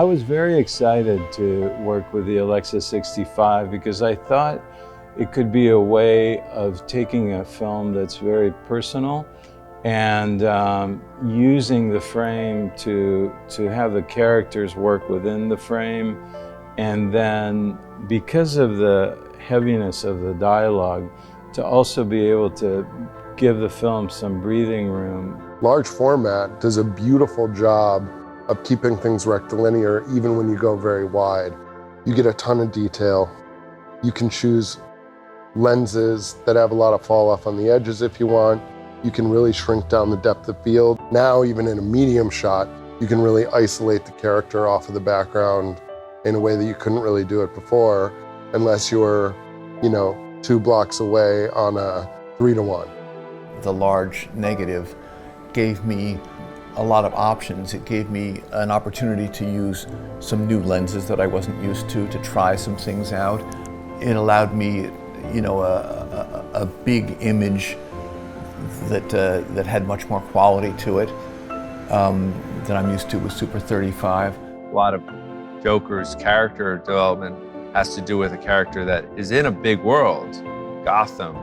I was very excited to work with the Alexa 65 because I thought it could be a way of taking a film that's very personal and using the frame to have the characters work within the frame, and then because of the heaviness of the dialogue, to also be able to give the film some breathing room. Large format does a beautiful job of keeping things rectilinear even when you go very wide. You get a ton of detail. You can choose lenses that have a lot of fall off on the edges if you want. You can really shrink down the depth of field. Now, even in a medium shot, you can really isolate the character off of the background in a way that you couldn't really do it before, unless you were, 2 blocks away on a 3-to-1. The large negative gave me a lot of options. It gave me an opportunity to use some new lenses that I wasn't used to try some things out. It allowed me, a big image that had much more quality to it than I'm used to with Super 35. A lot of Joker's character development has to do with a character that is in a big world, Gotham,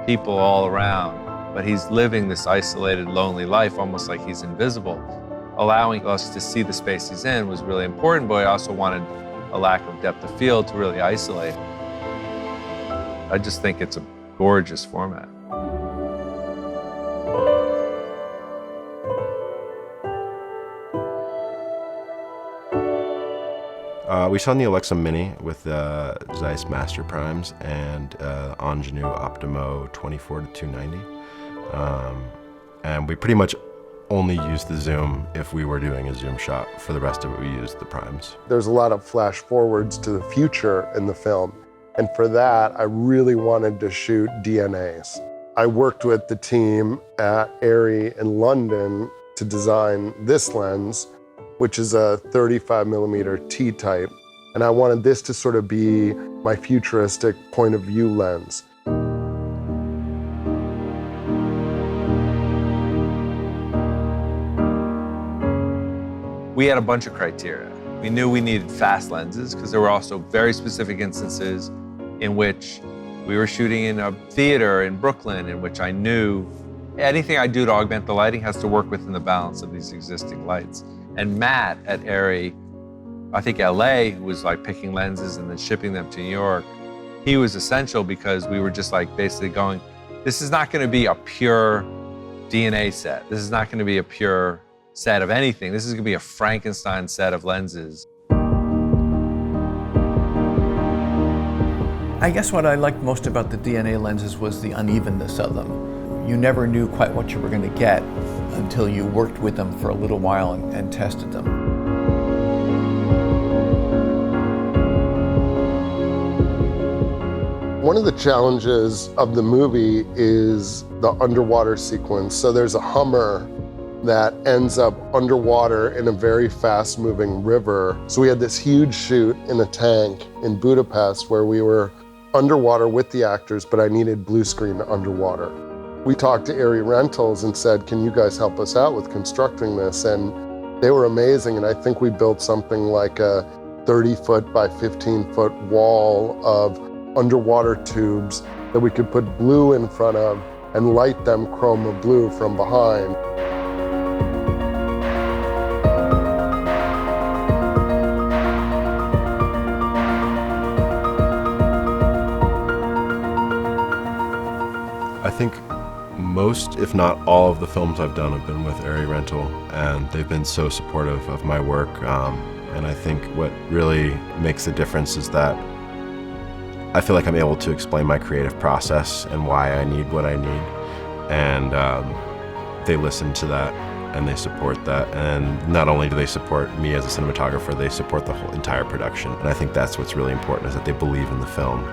people all around, but he's living this isolated, lonely life, almost like he's invisible. Allowing us to see the space he's in was really important, but I also wanted a lack of depth of field to really isolate. I just think it's a gorgeous format. We shot on the Alexa Mini with Zeiss Master Primes and Ingenue Optimo 24-290. And we pretty much only used the zoom if we were doing a zoom shot. For the rest of it, we used the primes. There's a lot of flash forwards to the future in the film. And for that, I really wanted to shoot DNAs. I worked with the team at ARRI in London to design this lens, which is a 35mm T-type. And I wanted this to sort of be my futuristic point of view lens. We had a bunch of criteria. We knew we needed fast lenses because there were also very specific instances in which we were shooting in a theater in Brooklyn, in which I knew anything I do to augment the lighting has to work within the balance of these existing lights. And Matt at ARRI, I think LA, who was like picking lenses and then shipping them to New York, he was essential because we were just like basically going, this is not going to be a pure DNA set. This is not going to be a pure set of anything. This is going to be a Frankenstein set of lenses. I guess what I liked most about the DNA lenses was the unevenness of them. You never knew quite what you were going to get until you worked with them for a little while and tested them. One of the challenges of the movie is the underwater sequence. So there's a Hummer that ends up underwater in a very fast-moving river. So we had this huge shoot in a tank in Budapest where we were underwater with the actors, but I needed blue screen underwater. We talked to ARRI Rentals and said, can you guys help us out with constructing this? And they were amazing, and I think we built something like a 30-foot by 15-foot wall of underwater tubes that we could put blue in front of and light them chroma blue from behind. I think most, if not all, of the films I've done have been with ARRI Rental, and they've been so supportive of my work. And I think what really makes the difference is that I feel like I'm able to explain my creative process and why I need what I need. And they listen to that and they support that. And not only do they support me as a cinematographer, they support the whole entire production. And I think that's what's really important, is that they believe in the film.